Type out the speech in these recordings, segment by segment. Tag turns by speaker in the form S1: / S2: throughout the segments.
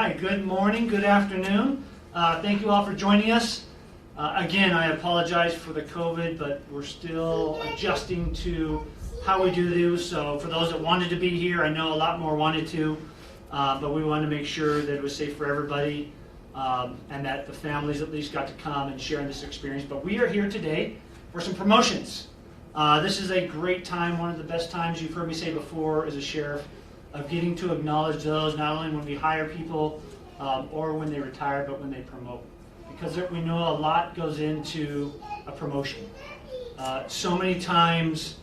S1: right, good morning, good afternoon. Thank you all for joining us. Again, I apologize for the COVID, but we're still adjusting to how we do this. So for those that wanted to be here, I know a lot more wanted to, but we wanted to make sure that it was safe for everybody and that the families at least got to come and share in this experience. But we are here today for some promotions. This is a great time, one of the best times you've heard me say before as a sheriff, of getting to acknowledge those, not only when we hire people or when they retire, but when they promote. Because we know a lot goes into a promotion. So many times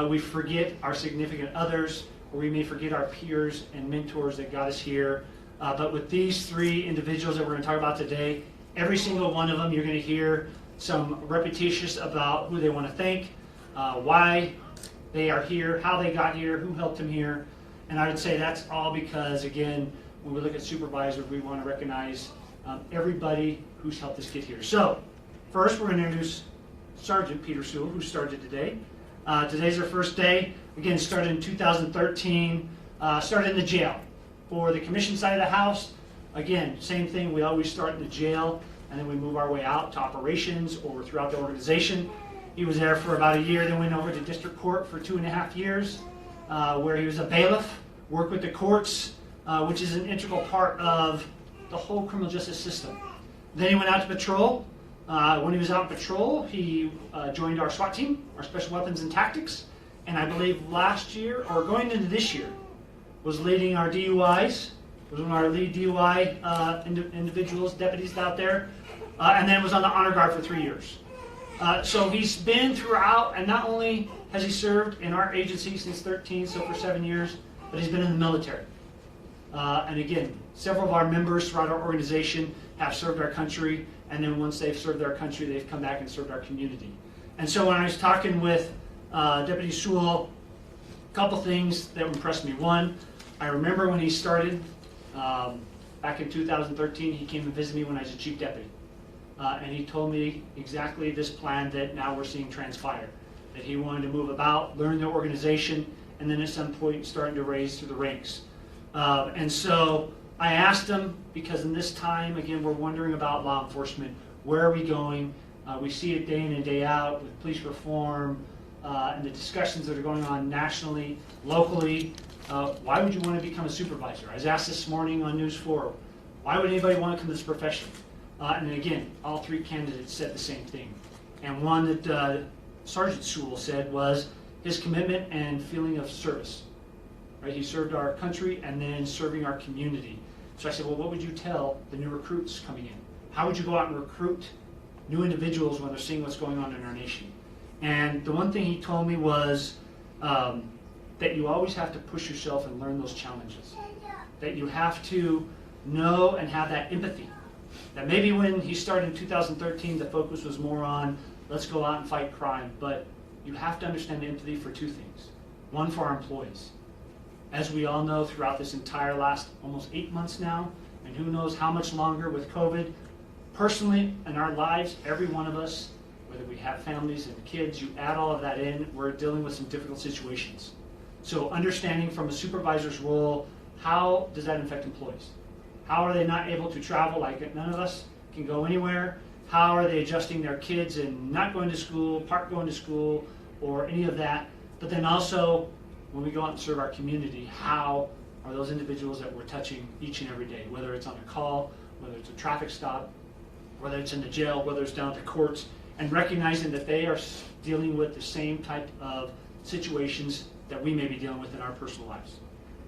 S1: we forget our significant others, or we may forget our peers and mentors that got us here. But with these three individuals that we're going to talk about today, every single one of them, you're going to hear some repetitious about who they want to thank, why they are here, how they got here, who helped them here. And I would say that's all because, again, when we look at supervisors, we want to recognize everybody who's helped us get here. So, first we're going to introduce Sergeant Peter Sewell, who started today. Today's our first day. Again, started in 2013, started in the jail. For the commission side of the house, again, same thing, we always start in the jail, and then we move our way out to operations or throughout the organization. He was there for about a year, then went over to district court for 2.5 years. Where he was a bailiff, worked with the courts, which is an integral part of the whole criminal justice system. Then he went out to patrol. When he was out on patrol, he joined our SWAT team, our Special Weapons and Tactics, and I believe last year, or going into this year, was leading our DUIs, was one of our lead DUI individuals, deputies out there, and then was on the honor guard for 3 years. So he's been throughout, and not only has he served in our agency since 13, so for 7 years, but he's been in the military. And again, several of our members throughout our organization have served our country, and then once they've served our country, they've come back and served our community. And so when I was talking with Deputy Sewell, a couple things that impressed me. One, I remember when he started, back in 2013, he came to visit me when I was a chief deputy. And he told me exactly this plan that now we're seeing transpire. That he wanted to move about, learn the organization, and then at some point starting to raise through the ranks. And so I asked him, because in this time, again, we're wondering about law enforcement. Where are we going? We see it day in and day out with police reform and the discussions that are going on nationally, locally. Why would you want to become a supervisor? I was asked this morning on News 4, why would anybody want to come to this profession? And again, all three candidates said the same thing. And one that Sergeant Sewell said was his commitment and feeling of service. Right? He served our country and then serving our community. So I said, well, what would you tell the new recruits coming in? How would you go out and recruit new individuals when they're seeing what's going on in our nation? And the one thing he told me was that you always have to push yourself and learn those challenges. That you have to know and have that empathy. That maybe when he started in 2013, the focus was more on let's go out and fight crime, but you have to understand the empathy for two things. One, for our employees. As we all know, throughout this entire last almost 8 months now, and who knows how much longer with COVID, personally in our lives, every one of us, whether we have families and kids, you add all of that in, we're dealing with some difficult situations. So understanding from a supervisor's role, how does that affect employees? How are they not able to travel? Like none of us can go anywhere. How are they adjusting their kids and not going to school, part going to school, or any of that? But then also, when we go out and serve our community, how are those individuals that we're touching each and every day? Whether it's on a call, whether it's a traffic stop, whether it's in the jail, whether it's down at the courts, and recognizing that they are dealing with the same type of situations that we may be dealing with in our personal lives.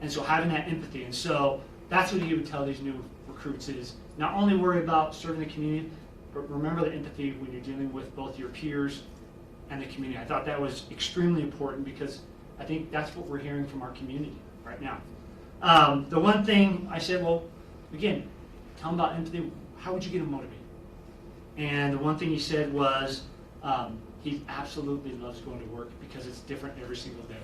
S1: And so having that empathy. And so that's what he would tell these new recruits is not only worry about serving the community, but remember the empathy when you're dealing with both your peers and the community. I thought that was extremely important because I think that's what we're hearing from our community right now. The one thing I said, well, again, tell them about empathy. How would you get them motivated? And the one thing he said was he absolutely loves going to work because it's different every single day.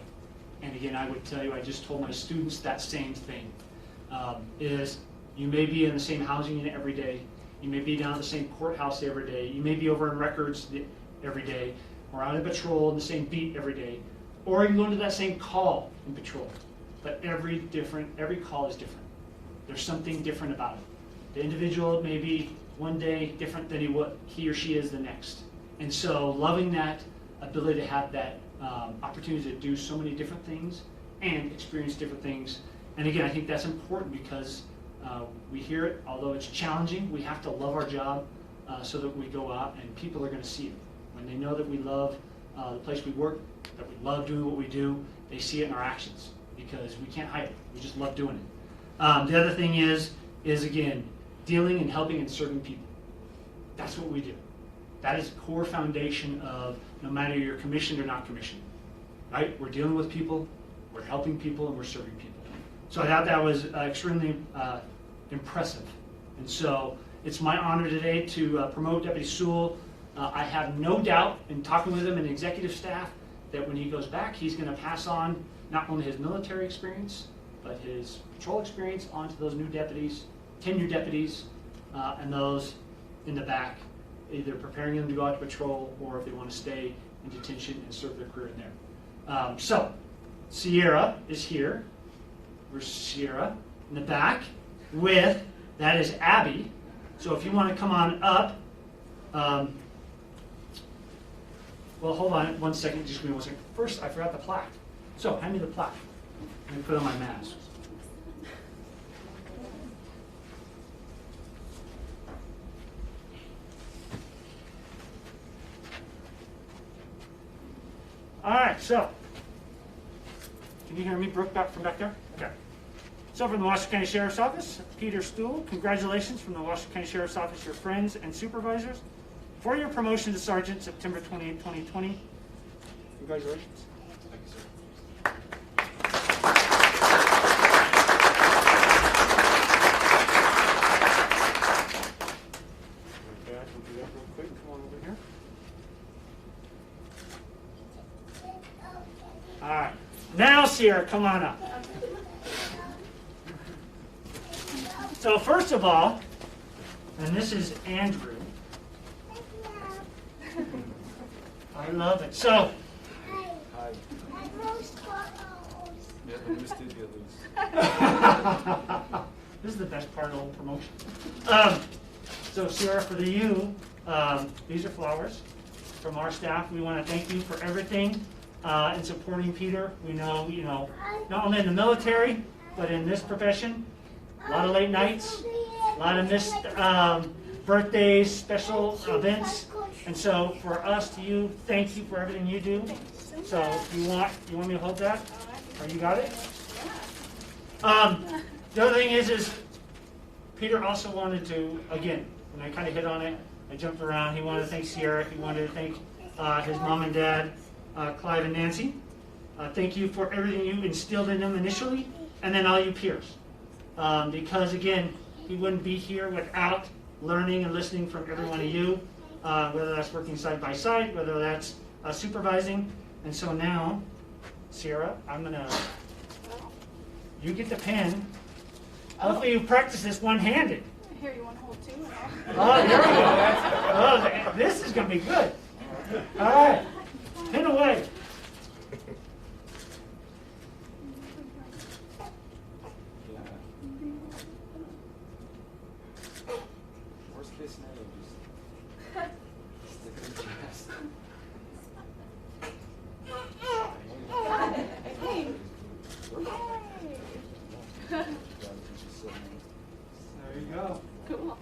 S1: And again, I would tell you, I just told my students that same thing. Is you may be in the same housing unit every day, you may be down at the same courthouse every day, you may be over in records every day, or out in patrol in the same beat every day, or you can go into that same call in patrol. But every call is different. There's something different about it. The individual may be one day different than he or she is the next. And so loving that ability to have that opportunity to do so many different things and experience different things. And again, I think that's important because we hear it, although it's challenging, we have to love our job so that we go out and people are going to see it. When they know that we love the place we work, that we love doing what we do, they see it in our actions because we can't hide it. We just love doing it. The other thing is again, dealing and helping and serving people. That's what we do. That is the core foundation of no matter you're commissioned or not commissioned. Right? We're dealing with people, we're helping people, and we're serving people. So I thought that was extremely impressive. And so it's my honor today to promote Deputy Sewell. I have no doubt in talking with him and the executive staff that when he goes back, he's going to pass on not only his military experience, but his patrol experience onto those new deputies, 10 new deputies, and those in the back, either preparing them to go out to patrol or if they want to stay in detention and serve their career in there. So, Sierra is here. Where's Sierra? In the back with, that is Abby. So if you want to come on up, well, hold on one second, just give me one second. First, I forgot the plaque. So, hand me the plaque. Let me put on my mask. All right, so, can you hear me, Brooke, back from back there? Okay. So from the Washoe County Sheriff's Office, Peter Stuhl, congratulations from the Washoe County Sheriff's Office, your friends and supervisors, for your promotion to Sergeant September 28, 2020. Congratulations.
S2: Thank you, sir.
S1: Okay, I can do that real quick. Come on over here. All right. Now, Sierra, come on up. So first of all, and this is Andrew. I love it. So,
S2: Hi. Yeah, we just did get loose.
S1: this is the best part of the whole promotion. So Sierra, for you, these are flowers from our staff. We want to thank you for everything in supporting Peter. We know, not only in the military, but in this profession, a lot of late nights, a lot of missed birthdays, special events. And so for us to you, thank you for everything you do. So you want me to hold that? Or you got it? The other thing is Peter also wanted to, again, when I kind of hit on it, I jumped around. He wanted to thank Sierra. He wanted to thank his mom and dad, Clive and Nancy. Thank you for everything you instilled in them initially, and then all you peers. Because again, he wouldn't be here without learning and listening from every one of you, whether that's working side by side, whether that's supervising. And so now, Sierra, you get the pen. Hopefully you practice this one-handed.
S3: Here, you want to hold two?
S1: Oh, there we go. Oh, this is going to be good. All right, pin away.
S2: Worst case scenario, just stick it in your chest.
S1: There you go.
S3: Cool.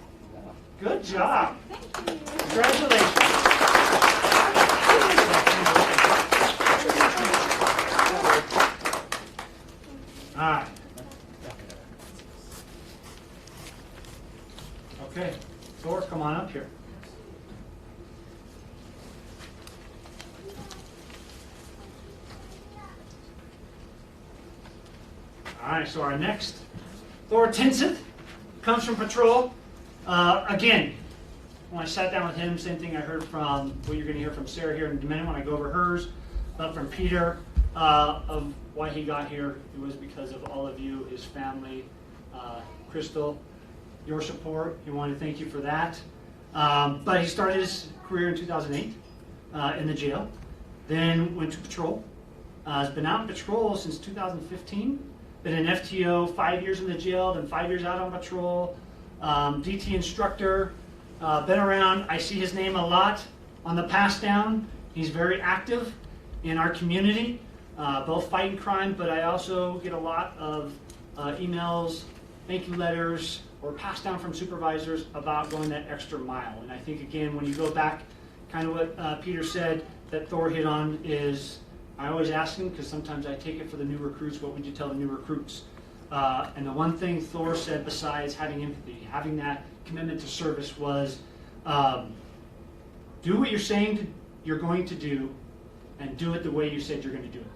S1: Good job.
S3: Thank you.
S1: Congratulations. All right. Okay, Thor, come on up here. All right, so our next Thor Tinseth comes from patrol. Again, when I sat down with him, same thing I heard from what you're going to hear from Sarah here in a minute when I go over hers, but from Peter of why he got here. It was because of all of you, his family, Crystal, your support. He wanted to thank you for that. But he started his career in 2008 in the jail, then went to patrol. Has been out in patrol since 2015. been an FTO, 5 years in the jail, then 5 years out on patrol, DT instructor, been around. I see his name a lot on the pass down. He's very active in our community, both fighting crime, but I also get a lot of emails, thank you letters, or pass down from supervisors about going that extra mile. And I think, again, when you go back, kind of what Peter said that Thor hit on is, I always ask him, because sometimes I take it for the new recruits, what would you tell the new recruits? And the one thing Thor said besides having empathy, having that commitment to service was, do what you're saying you're going to do, and do it the way you said you're going to do it.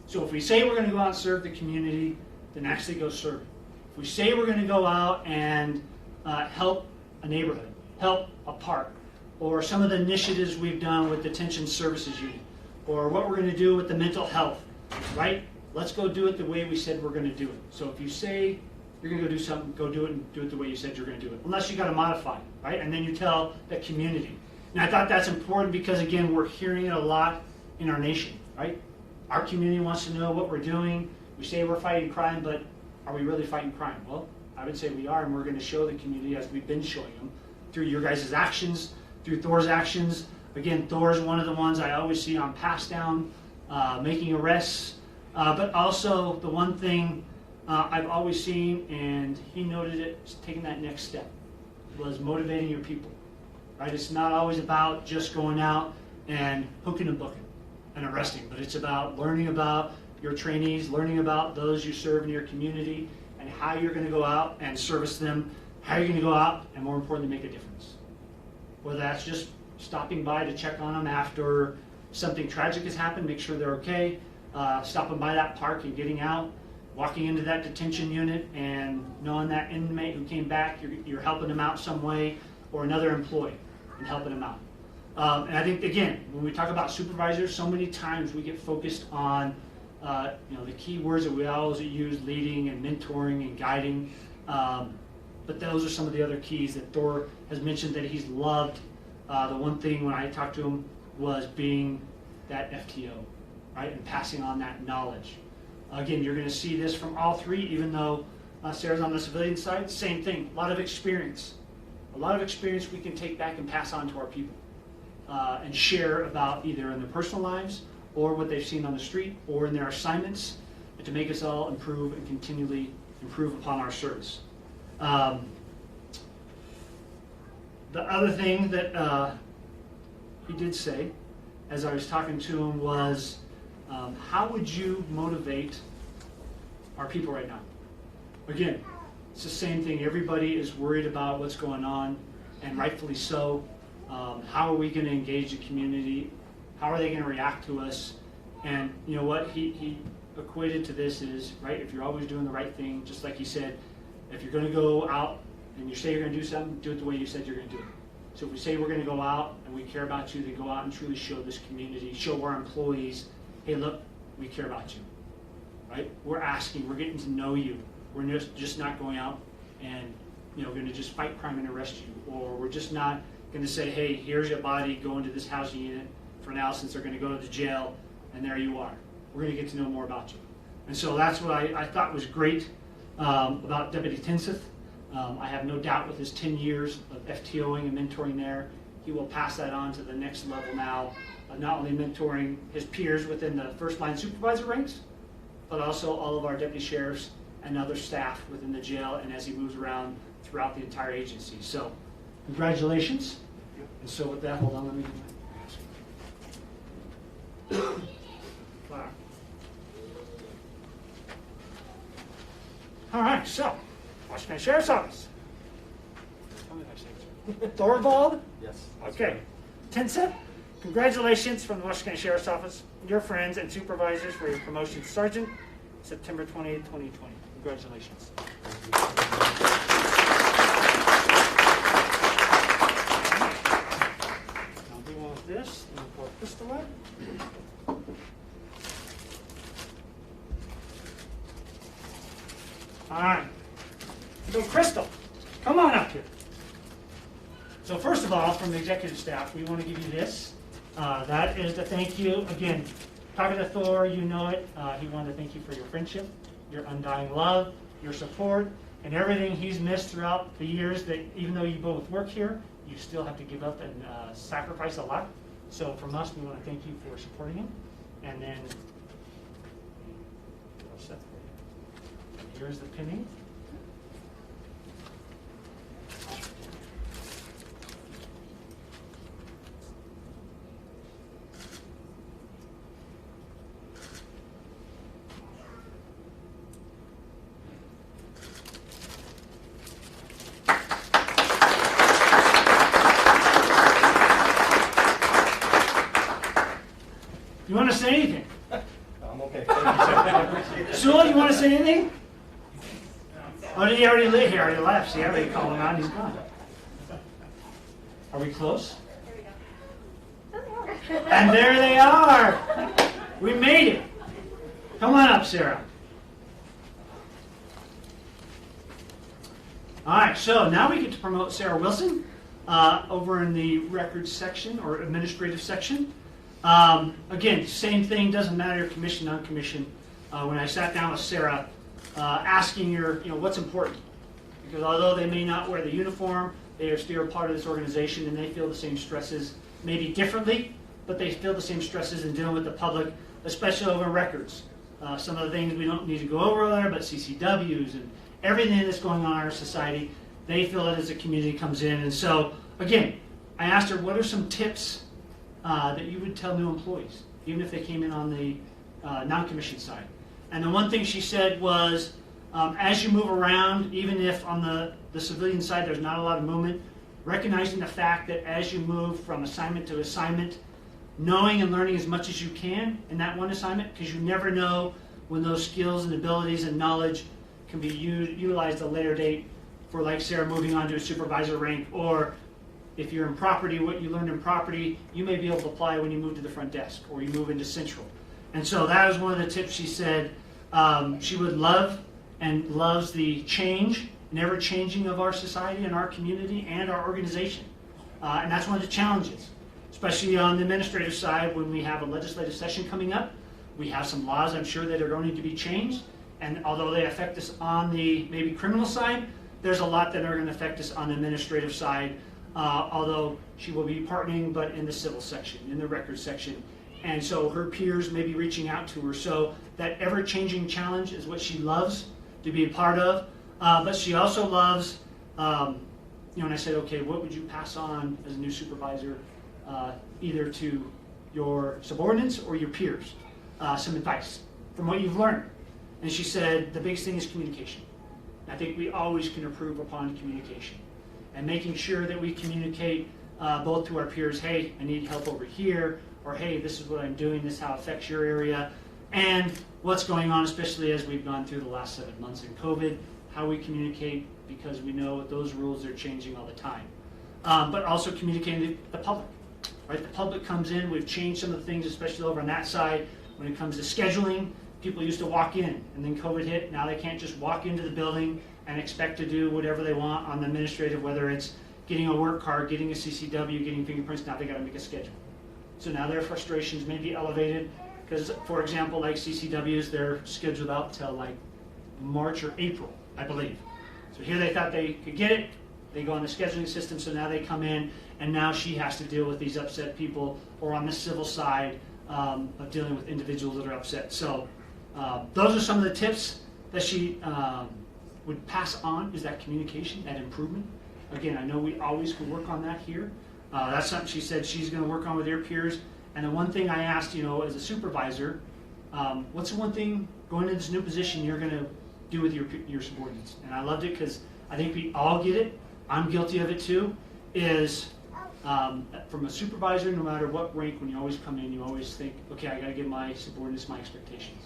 S1: So if we say we're going to go out and serve the community, then actually go serve it. If we say we're going to go out and help a neighborhood, help a park, or some of the initiatives we've done with Detention Services Unit, or what we're going to do with the mental health, right? Let's go do it the way we said we're going to do it. So if you say you're going to go do something, go do it and do it the way you said you're going to do it. Unless you got to modify it, right? And then you tell the community. And I thought that's important because, again, we're hearing it a lot in our nation, right? Our community wants to know what we're doing. We say we're fighting crime, but are we really fighting crime? Well, I would say we are, and we're going to show the community, as we've been showing them, through your guys' actions, through Thor's actions. Again, Thor's one of the ones I always see on pass down, making arrests, but also the one thing I've always seen, and he noted it, is taking that next step, was motivating your people. Right? It's not always about just going out and hooking and booking and arresting, but it's about learning about your trainees, learning about those you serve in your community, and how you're going to go out and service them, how you're going to go out, and more importantly, make a difference. Whether that's just stopping by to check on them after something tragic has happened, make sure they're okay, stopping by that park and getting out, walking into that detention unit and knowing that inmate who came back, you're helping them out some way, or another employee, and helping them out. And I think, again, when we talk about supervisors, so many times we get focused on the key words that we always use, leading and mentoring and guiding. But those are some of the other keys that Thor has mentioned that he's loved. The one thing when I talked to him was being that FTO, right, and passing on that knowledge. Again, you're going to see this from all three, even though Sarah's on the civilian side, same thing, a lot of experience. A lot of experience we can take back and pass on to our people and share about either in their personal lives or what they've seen on the street or in their assignments, and to make us all improve and continually improve upon our service. The other thing that he did say, as I was talking to him, was how would you motivate our people right now? Again, it's the same thing. Everybody is worried about what's going on, and rightfully so. How are we going to engage the community? How are they going to react to us? And you know what he equated to this is, right, if you're always doing the right thing, just like he said, if you're going to go out and you say you're going to do something, do it the way you said you're going to do it. So if we say we're going to go out and we care about you, then go out and truly show this community, show our employees, hey, look, we care about you, right? We're asking, we're getting to know you. We're just not going out and going to just fight crime and arrest you, or we're just not going to say, hey, here's your body, go into this housing unit for now since they're going to go to the jail, and there you are. We're going to get to know more about you. And so that's what I thought was great about Deputy Tinseth. I have no doubt with his 10 years of FTOing and mentoring there, he will pass that on to the next level now, of not only mentoring his peers within the first line supervisor ranks, but also all of our deputy sheriffs and other staff within the jail, and as he moves around throughout the entire agency. So congratulations. And so with that, hold on, let me do my mask. Wow. All right, so Washington Sheriff's Office. Thorvald?
S2: Yes.
S1: Okay. Tinseth, congratulations from the Washington Sheriff's Office, your friends and supervisors for your promotion to sergeant, September 28, 2020. Congratulations. I'll do one with this, and pour this away. All right. So, Crystal, come on up here. So, first of all, from the executive staff, we want to give you this. That is the thank you. Again, talking to Thor, you know it. He wanted to thank you for your friendship your undying love, your support, and everything he's missed throughout the years that even though you both work here, you still have to give up and sacrifice a lot. So from us, we want to thank you for supporting him. And then, here's the pinning. You want to say anything?
S3: I'm okay.
S1: Sewell, you want to say anything? Oh, did he already leave? He already left. See, I already called him out. He's gone. Are we close? And there they are. We made it. Come on up, Sarah. All right, so now we get to promote Sarah Wilson over in the records section or administrative section. Again, same thing, doesn't matter commission, non-commission. When I sat down with Sarah, asking her, what's important? Because although they may not wear the uniform, they are still part of this organization and they feel the same stresses, maybe differently, but they feel the same stresses in dealing with the public, especially over records. Some of the things we don't need to go over there, but CCWs and everything that's going on in our society, they feel it as a community comes in. And so, again, I asked her, what are some tips that you would tell new employees, even if they came in on the non-commissioned side? And the one thing she said was, as you move around, even if on the civilian side there's not a lot of movement, recognizing the fact that as you move from assignment to assignment, knowing and learning as much as you can in that one assignment, because you never know when those skills and abilities and knowledge can be utilized at a later date for, like Sarah, moving on to a supervisor rank, or if you're in property, what you learned in property, you may be able to apply when you move to the front desk or you move into central. And so that was one of the tips she said she would love and loves the change, never changing of our society and our community and our organization. And that's one of the challenges, especially on the administrative side when we have a legislative session coming up. We have some laws, I'm sure, that are going to be changed. And although they affect us on the maybe criminal side, there's a lot that are going to affect us on the administrative side. Although she will be partnering, but in the civil section, in the records section. And so her peers may be reaching out to her. So that ever-changing challenge is what she loves to be a part of. But she also loves, and I said, okay, what would you pass on as a new supervisor, either to your subordinates or your peers? Some advice from what you've learned. And she said, the biggest thing is communication. I think we always can improve upon communication. And making sure that we communicate both to our peers, hey, I need help over here, or hey, this is what I'm doing, this is how it affects your area, and what's going on, especially as we've gone through the last 7 months in COVID, how we communicate, because we know those rules are changing all the time. But also communicating to the public, right? The public comes in, we've changed some of the things, especially over on that side, when it comes to scheduling. People used to walk in, and then COVID hit, now they can't just walk into the building and expect to do whatever they want on the administrative, whether it's getting a work card, getting a CCW, getting fingerprints. Now they got to make a schedule. So now their frustrations may be elevated because, for example, like CCWs, they're scheduled out till like March or April, I believe. So here they thought they could get it. They go on the scheduling system, so now they come in, and now she has to deal with these upset people, or on the civil side of dealing with individuals that are upset. So those are some of the tips that she would pass on, is that communication, that improvement. Again, I know we always can work on that here. That's something she said she's going to work on with her peers. And the one thing I asked, as a supervisor, what's the one thing going into this new position you're going to do with your subordinates? And I loved it because I think we all get it. I'm guilty of it too, is from a supervisor, no matter what rank, when you always come in, you always think, okay, I got to give my subordinates my expectations.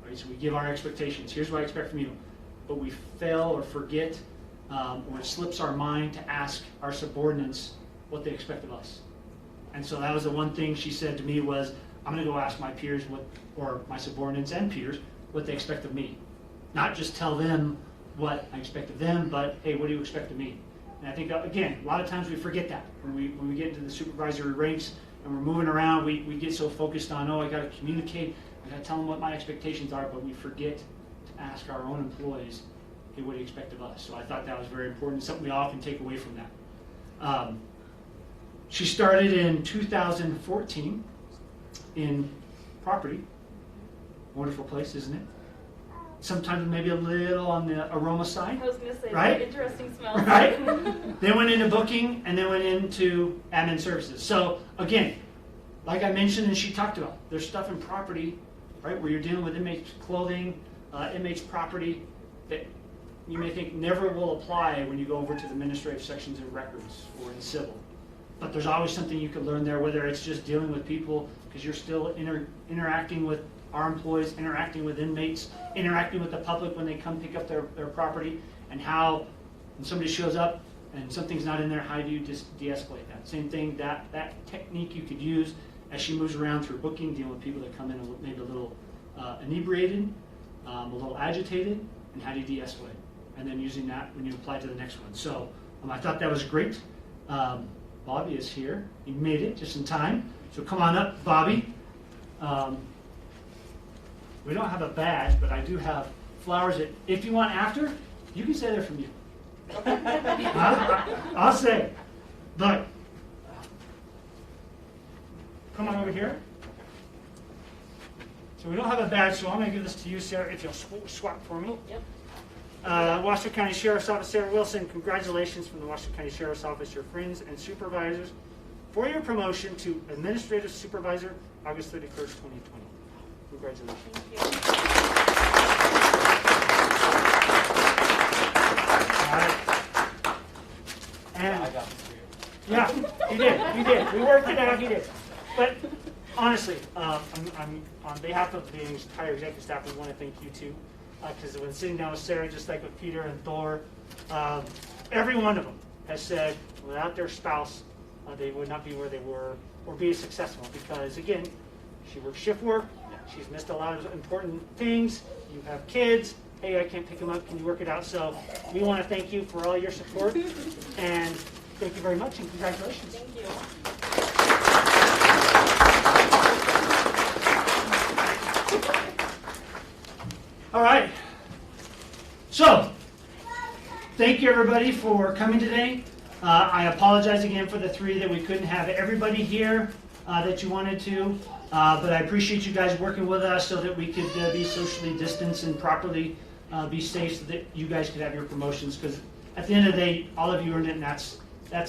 S1: Right? So we give our expectations. Here's what I expect from you. But we fail or forget, or it slips our mind to ask our subordinates what they expect of us. And so that was the one thing she said to me was, I'm going to go ask my peers or my subordinates and peers what they expect of me. Not just tell them what I expect of them, but hey, what do you expect of me? And I think, again, a lot of times we forget that. When we get into the supervisory ranks and we're moving around, we get so focused on, I got to communicate, I got to tell them what my expectations are, but we forget to ask our own employees, hey, what do you expect of us? So I thought that was very important, something we all can take away from that. She started in 2014 in property. Wonderful place, isn't it? Sometimes maybe a little on the aroma side.
S3: I was going to say,
S1: right?
S3: Interesting smell.
S1: Right? Then went into booking and then went into admin services. So again, like I mentioned and she talked about, there's stuff in property, right, where you're dealing with inmates' clothing, inmates' property that you may think never will apply when you go over to the administrative sections of records or in civil. But there's always something you can learn there, whether it's just dealing with people because you're still interacting with our employees, interacting with inmates, interacting with the public when they come pick up their property, and how when somebody shows up and something's not in there, how do you just de-escalate that? Same thing, that technique you could use as she moves around through booking, dealing with people that come in maybe a little inebriated, a little agitated, and how do you de-escalate? And then using that when you apply to the next one. So I thought that was great. Bobby is here. He made it just in time. So come on up, Bobby. We don't have a badge, but I do have flowers that, if you want after, you can say they're from you. I'll say. But come on over here. So we don't have a badge, so I'm going to give this to you, Sarah, if you'll swap for me.
S3: Yep.
S1: Washoe County Sheriff's Office, Sarah Wilson, congratulations from the Washoe County Sheriff's Office, your friends and supervisors, for your promotion to Administrative Supervisor, August 31st, 2020. Congratulations.
S3: Thank you.
S1: All right. And
S2: I got this for you.
S1: yeah, he did. We worked it out, he did. But honestly, on behalf of the entire executive staff, we want to thank you too. Because when sitting down with Sarah, just like with Peter and Thor, every one of them has said without their spouse, they would not be where they were or be as successful. Because again, she works shift work, she's missed a lot of important things, you have kids, hey, I can't pick them up, can you work it out? So we want to thank you for all your support, and thank you very much, and congratulations.
S3: Thank you.
S1: All right. So, thank you everybody for coming today. I apologize again for the 3 that we couldn't have everybody here that you wanted to, but I appreciate you guys working with us so that we could be socially distanced and properly be safe so that you guys could have your promotions, because at the end of the day, all of you earned it, and that's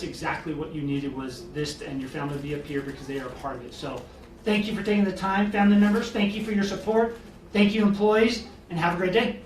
S1: exactly what you needed, was this and your family to be up here because they are a part of it. So, thank you for taking the time, family members. Thank you for your support. Thank you, employees. And have a great day.